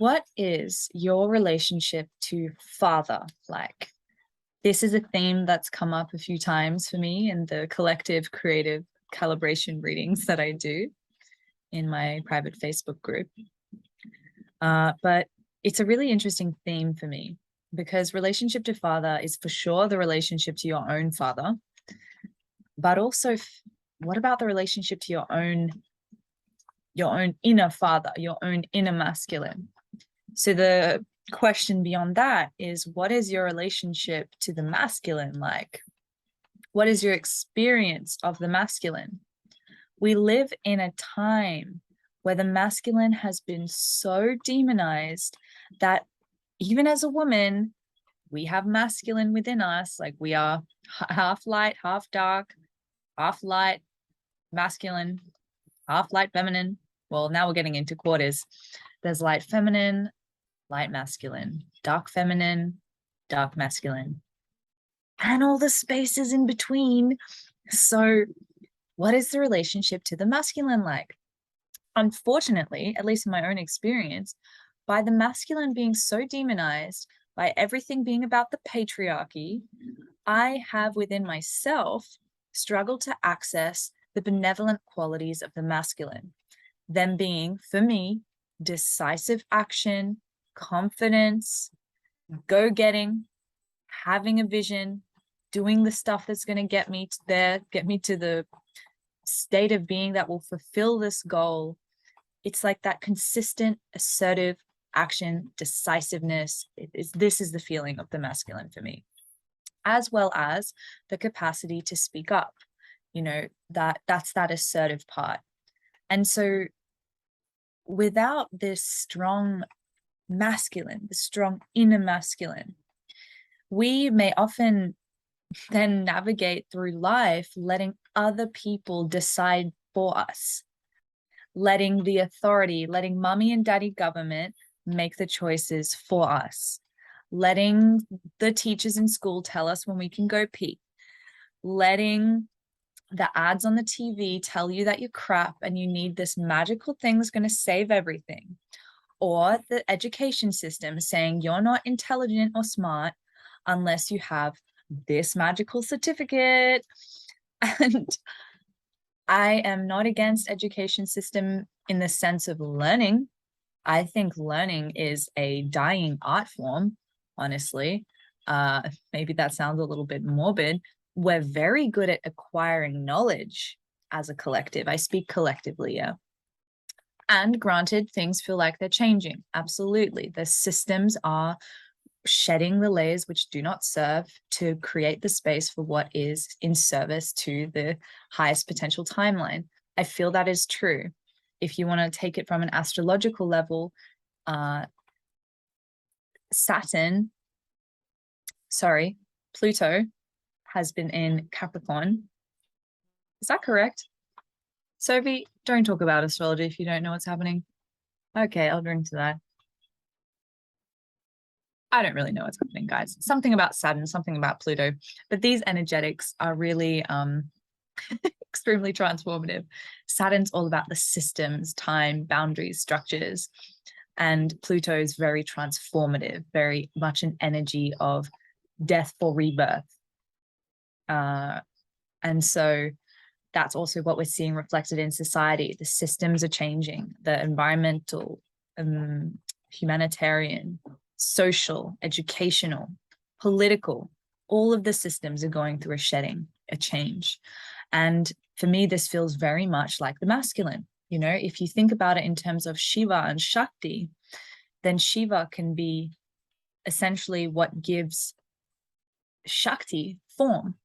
What is your relationship to father like? This is a theme that's come up a few times for me in the collective creative calibration readings that I do in my private Facebook group. But it's a really interesting theme for me because relationship to father is for sure the relationship to your own father, but also what about the relationship to your own inner father, your own inner masculine? So the question beyond that is, what is your relationship to the masculine like? What is your experience of the masculine? We live in a time where the masculine has been so demonized that even as a woman, we have masculine within us. Like we are half light, half dark, half light, masculine, half light, feminine. Well, now we're getting into quarters. There's light feminine, light masculine, dark feminine, dark masculine, and all the spaces in between. So, what is the relationship to the masculine like? Unfortunately, at least in my own experience, by the masculine being so demonized, by everything being about the patriarchy, I have within myself struggled to access the benevolent qualities of the masculine, them being, for me, decisive action, confidence, go-getting, having a vision, doing the stuff that's going to get me to there, get me to the state of being that will fulfill this goal. It's like that consistent, assertive action, decisiveness. This is the feeling of the masculine for me, as well as the capacity to speak up. That's that assertive part. And so without this strong masculine, the strong inner masculine, we may often then navigate through life letting other people decide for us, letting the authority, letting mommy and daddy government make the choices for us, letting the teachers in school tell us when we can go pee, letting the ads on the TV tell you that you're crap and you need this magical thing that's going to save everything, or the education system saying you're not intelligent or smart unless you have this magical certificate. And I am not against education system in the sense of learning. I think learning is a dying art form, honestly. Maybe that sounds a little bit morbid. We're very good at acquiring knowledge as a collective. I speak collectively, yeah. And granted, things feel like they're changing. Absolutely. The systems are shedding the layers which do not serve to create the space for what is in service to the highest potential timeline. I feel that is true. If you want to take it from an astrological level, Pluto has been in Capricorn. Is that correct? Sophie, don't talk about astrology if you don't know what's happening. Okay, I'll drink to that. I don't really know what's happening, guys. Something about Saturn, something about Pluto. But these energetics are really extremely transformative. Saturn's all about the systems, time, boundaries, structures. And Pluto is very transformative, very much an energy of death for rebirth. And so that's also what we're seeing reflected in society. The systems are changing, the environmental, humanitarian, social, educational, political, all of the systems are going through a shedding, a change. And for me, this feels very much like the masculine. If you think about it in terms of Shiva and Shakti, then Shiva can be essentially what gives Shakti form.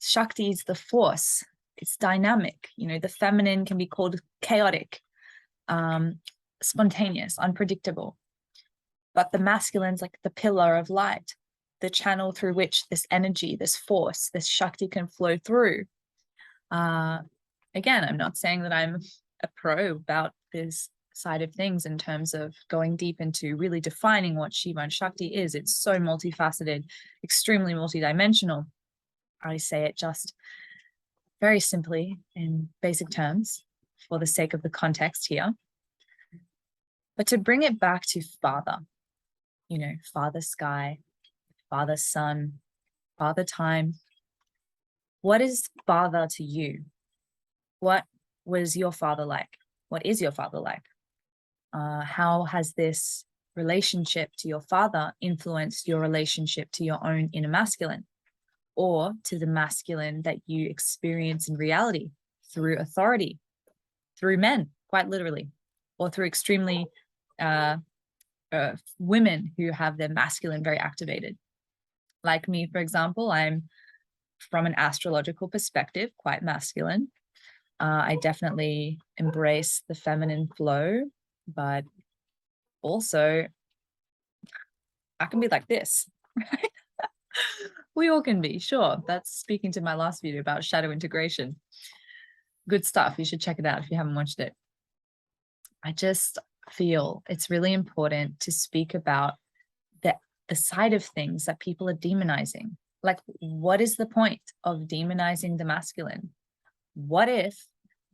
Shakti is the force. It's dynamic. The feminine can be called chaotic, spontaneous, unpredictable. But the masculine's like the pillar of light, the channel through which this energy, this force, this Shakti can flow through. Again, I'm not saying that I'm a pro about this side of things in terms of going deep into really defining what Shiva and Shakti is. It's so multifaceted, extremely multidimensional. I say it just very simply in basic terms for the sake of the context here. But to bring it back to father, father sky, father sun, father time, what is father to you? What was your father like? What is your father like? How has this relationship to your father influenced your relationship to your own inner masculine, or to the masculine that you experience in reality through authority, through men, quite literally, or through extremely women who have their masculine very activated? Like me, for example, I'm, from an astrological perspective, quite masculine. I definitely embrace the feminine flow, but also I can be like this, right? We all can be, sure. That's speaking to my last video about shadow integration. Good stuff. You should check it out if you haven't watched it. I just feel it's really important to speak about the side of things that people are demonizing. Like, what is the point of demonizing the masculine? What if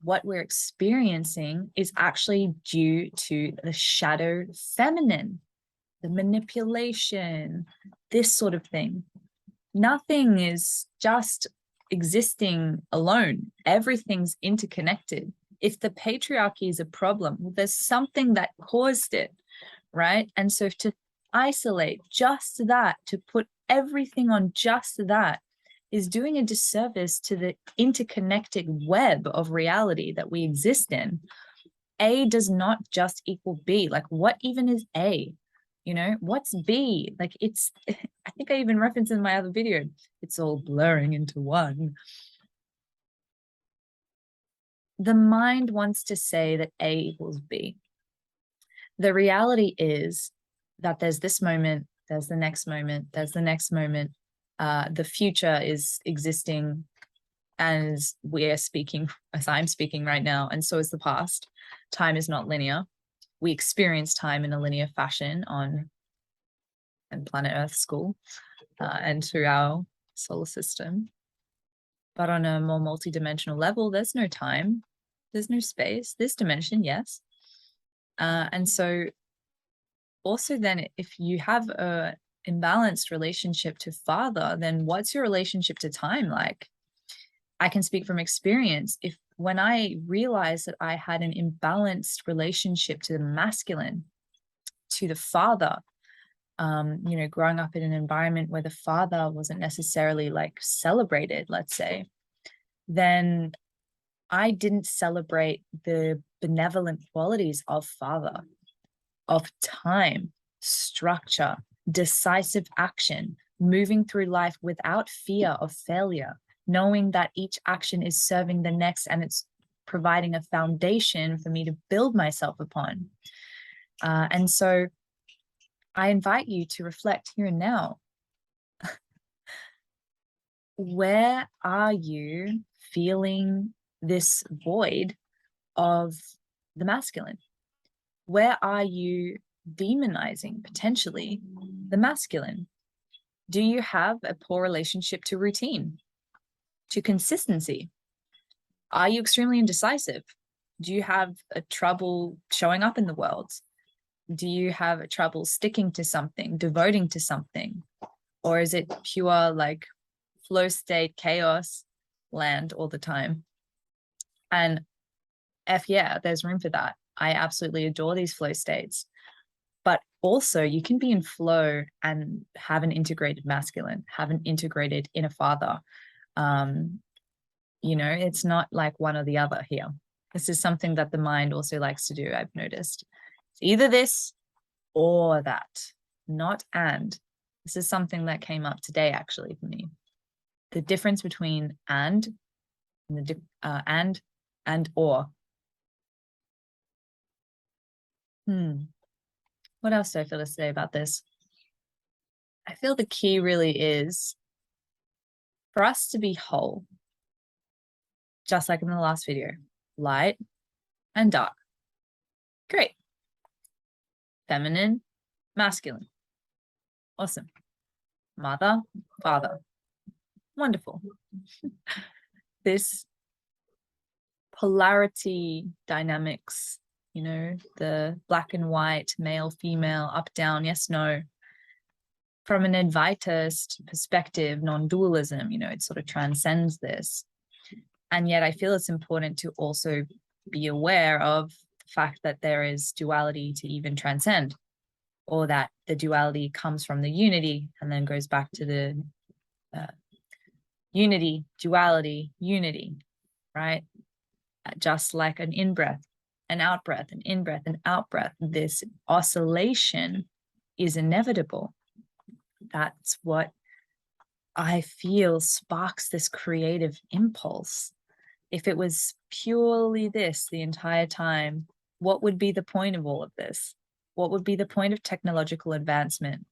what we're experiencing is actually due to the shadow feminine, the manipulation, this sort of thing? Nothing is just existing alone. Everything's interconnected. If the patriarchy is a problem, well, there's something that caused it, right? And so to isolate just that, to put everything on just that, is doing a disservice to the interconnected web of reality that we exist in. A does not just equal B. Like, what even is A? What's B? Like, it's, I think I even referenced in my other video, it's all blurring into one. The mind wants to say that A equals B. The reality is that there's this moment, there's the next moment, there's the next moment. The future is existing as we are speaking, as I'm speaking right now, and so is the past. Time is not linear. We experience time in a linear fashion on planet Earth school and through our solar system. But on a more multidimensional level, there's no time, there's no space. This dimension, yes. And so also then, if you have a imbalanced relationship to father, then what's your relationship to time like? I can speak from experience. When I realized that I had an imbalanced relationship to the masculine, to the father, growing up in an environment where the father wasn't necessarily like celebrated, let's say, then I didn't celebrate the benevolent qualities of father, of time, structure, decisive action, moving through life without fear of failure, knowing that each action is serving the next and it's providing a foundation for me to build myself upon. And so I invite you to reflect here and now. Where are you feeling this void of the masculine? Where are you demonizing potentially the masculine? Do you have a poor relationship to routine, to consistency? Are you extremely indecisive? Do you have a trouble showing up in the world? Do you have a trouble sticking to something, devoting to something? Or is it pure like flow state, chaos land all the time? And yeah, there's room for that. I absolutely adore these flow states. But also you can be in flow and have an integrated masculine, have an integrated inner father. It's not like one or the other here. This is something that the mind also likes to do, I've noticed. It's either this or that, not and. This is something that came up today, actually, for me. The difference between and or. What else do I feel to say about this? I feel the key really is for us to be whole, just like in the last video, light and dark. Great. Feminine, masculine. Awesome. Mother, father. Wonderful. This polarity dynamics the black and white, male, female, up, down, yes, no. From an Advaitist perspective, non-dualism, it sort of transcends this. And yet I feel it's important to also be aware of the fact that there is duality to even transcend, or that the duality comes from the unity and then goes back to the unity, duality, unity, right? Just like an in-breath, an out-breath, an in-breath, an out-breath, this oscillation is inevitable. That's what I feel sparks this creative impulse. If it was purely this the entire time, what would be the point of all of this? What would be the point of technological advancement?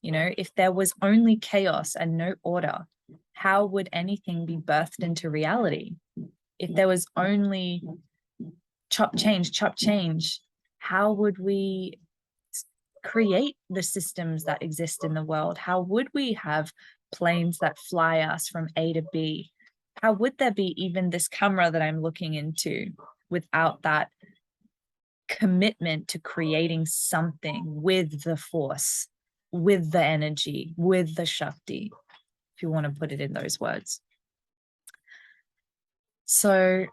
If there was only chaos and no order, how would anything be birthed into reality? If there was only chop change, how would we create the systems that exist in the world? How would we have planes that fly us from A to B? How would there be even this camera that I'm looking into without that commitment to creating something with the force, with the energy, with the Shakti, if you want to put it in those words? So,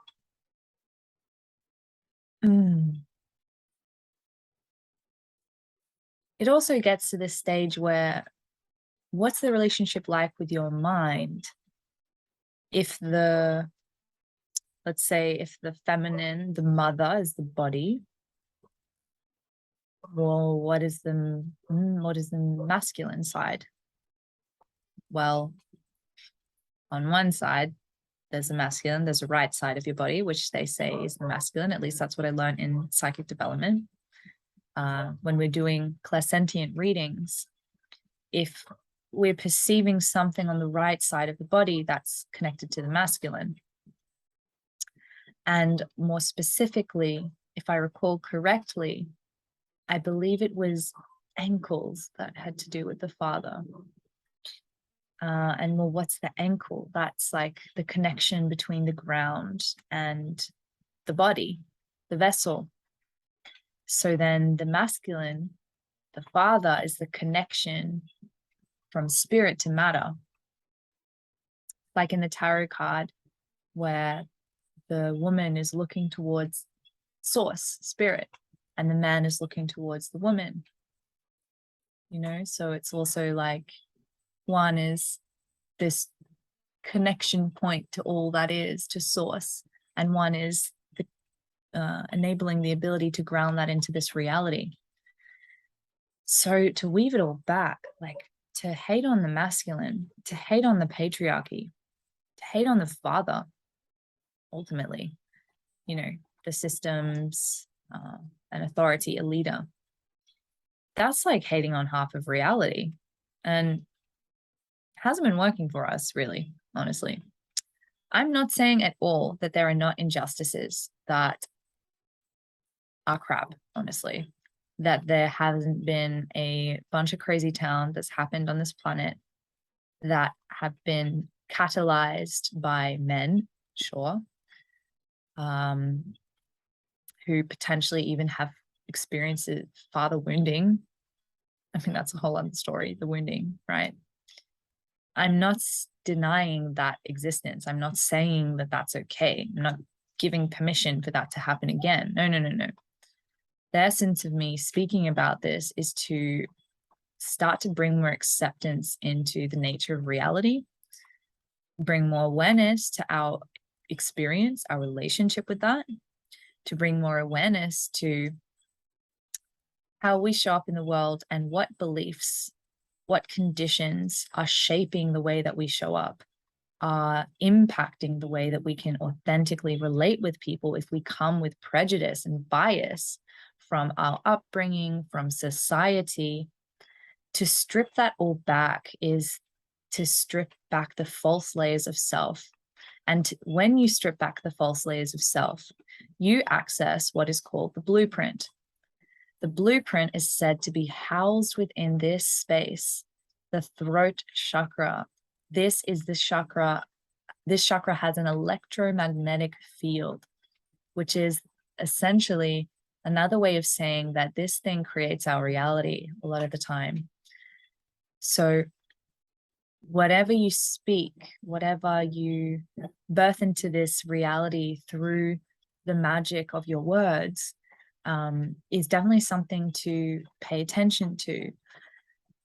it also gets to this stage where, what's the relationship like with your mind? Let's say if the feminine, the mother, is the body, well, what is the masculine side? Well, on one side, there's a masculine, there's a right side of your body, which they say is the masculine. At least that's what I learned in psychic development. When we're doing clairsentient readings, if we're perceiving something on the right side of the body, that's connected to the masculine. And more specifically, if I recall correctly, I believe it was ankles that had to do with the father. And well, what's the ankle? That's like the connection between the ground and the body, the vessel. So then the masculine, the father, is the connection from spirit to matter. Like in the tarot card, where the woman is looking towards source, spirit, and the man is looking towards the woman. So it's also like, one is this connection point to all that is, to source, and one is the enabling the ability to ground that into this reality. So to weave it all back, like, to hate on the masculine, to hate on the patriarchy, to hate on the father, ultimately, the systems, an authority, a leader, that's like hating on half of reality. And hasn't been working for us, really, honestly. I'm not saying at all that there are not injustices that are crap, honestly, that there hasn't been a bunch of crazy towns that's happened on this planet that have been catalyzed by men, sure, who potentially even have experienced father wounding. I mean, that's a whole other story, the wounding, right? I'm not denying that existence. I'm not saying that that's okay. I'm not giving permission for that to happen again. No. The essence of me speaking about this is to start to bring more acceptance into the nature of reality, bring more awareness to our experience, our relationship with that, to bring more awareness to how we show up in the world and what beliefs, what conditions are shaping the way that we show up, are impacting the way that we can authentically relate with people if we come with prejudice and bias from our upbringing, from society. To strip that all back is to strip back the false layers of self. And when you strip back the false layers of self, you access what is called the blueprint. The blueprint is said to be housed within this space, the throat chakra. This is the chakra. This chakra has an electromagnetic field, which is essentially Another way of saying that this thing creates our reality a lot of the time. So whatever you speak, whatever you birth into this reality through the magic of your words, is definitely something to pay attention to,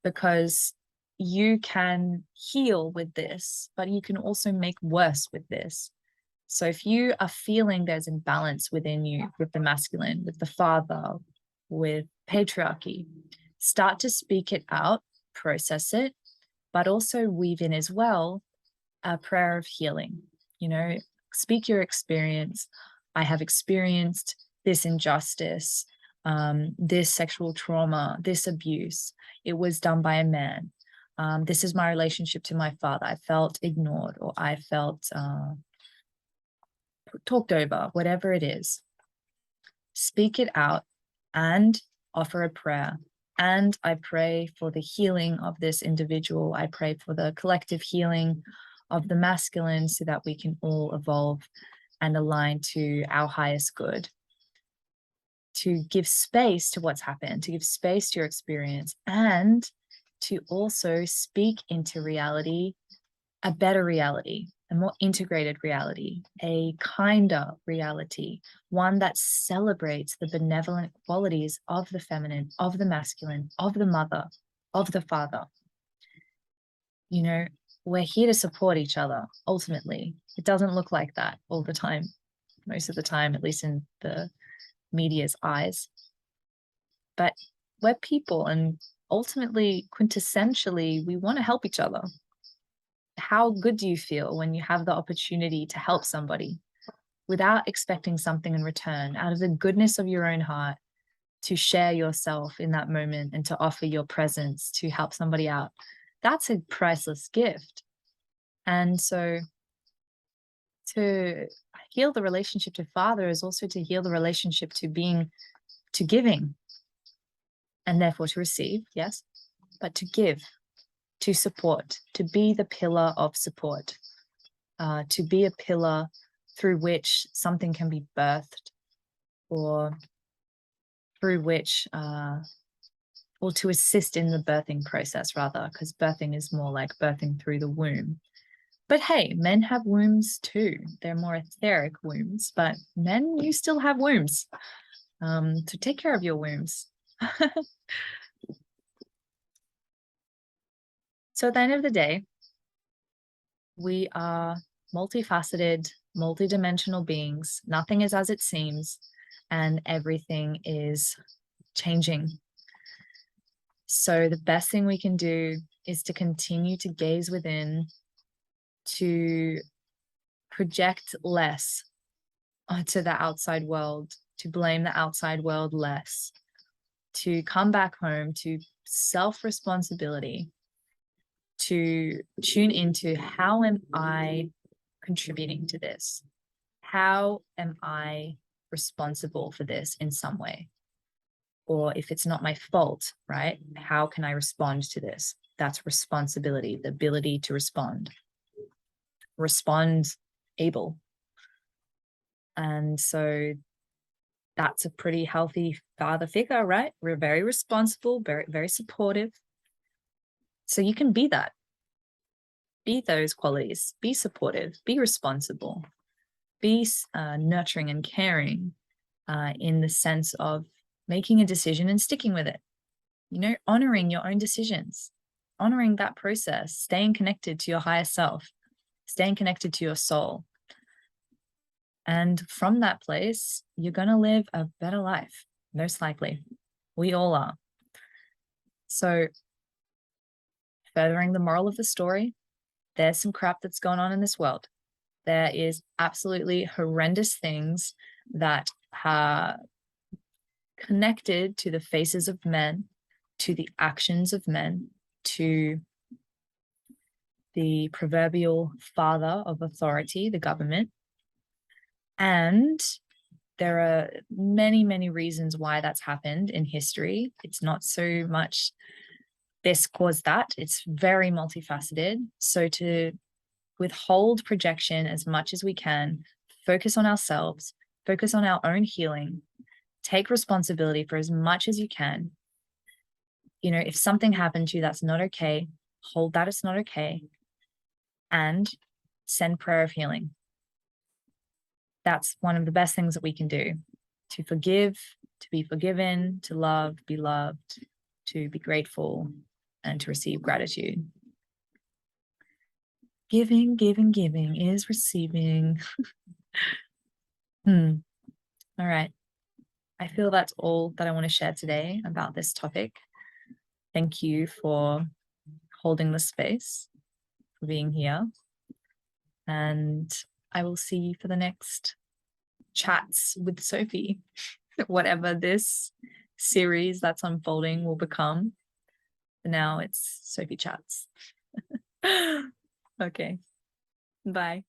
because you can heal with this, but you can also make worse with this. So if you are feeling there's imbalance within you with the masculine, with the father, with patriarchy, start to speak it out, process it, but also weave in as well a prayer of healing. Speak your experience. I have experienced this injustice, this sexual trauma, this abuse. It was done by a man. This is my relationship to my father. I felt ignored, or I felt talked over, whatever it is. Speak it out and offer a prayer. And I pray for the healing of this individual. I pray for the collective healing of the masculine so that we can all evolve and align to our highest good. To give space to what's happened, to give space to your experience, and to also speak into reality, a better reality, a more integrated reality, a kinder reality, one that celebrates the benevolent qualities of the feminine, of the masculine, of the mother, of the father. We're here to support each other, ultimately. It doesn't look like that all the time, most of the time, at least in the media's eyes. But we're people, and ultimately, quintessentially, we want to help each other. How good do you feel when you have the opportunity to help somebody without expecting something in return, out of the goodness of your own heart, to share yourself in that moment and to offer your presence to help somebody out? That's a priceless gift. And so to heal the relationship to father is also to heal the relationship to giving, and therefore to receive, yes, but to give, to support, to be the pillar of support, to be a pillar through which something can be birthed, or through which, or to assist in the birthing process, rather, because birthing is more like birthing through the womb. But hey, men have wombs too. They're more etheric wombs, but men, you still have wombs. So take care of your wombs. So at the end of the day, we are multifaceted, multidimensional beings. Nothing is as it seems, and everything is changing. So the best thing we can do is to continue to gaze within, to project less onto the outside world, to blame the outside world less, to come back home to self-responsibility, to tune into, how am I contributing to this? How am I responsible for this in some way? Or if it's not my fault, right? How can I respond to this? That's responsibility, the ability to respond able. And so that's a pretty healthy father figure, right? We're very responsible, very, very supportive. So you can be that. Be those qualities. Be supportive. Be responsible. Be nurturing and caring, in the sense of making a decision and sticking with it. Honoring your own decisions, honoring that process, staying connected to your higher self, staying connected to your soul. And from that place, you're going to live a better life, most likely. We all are. So, furthering the moral of the story, there's some crap that's going on in this world. There is absolutely horrendous things that are connected to the faces of men, to the actions of men, to the proverbial father of authority, the government. And there are many, many reasons why that's happened in history. It's not so much this caused that. It's very multifaceted. So to withhold projection as much as we can, focus on ourselves, focus on our own healing, Take responsibility for as much as you can. You know, if something happened to you that's not okay, hold that it's not okay, and send prayer of healing. That's one of the best things that we can do, to forgive, to be forgiven, to love, be loved, to be grateful, and to receive gratitude. Giving, giving, giving is receiving. All right. I feel that's all that I want to share today about this topic. Thank you for holding the space, for being here. And I will see you for the next chats with Sophie, whatever this series that's unfolding will become. For now, it's Sophie Chats. Okay. Bye.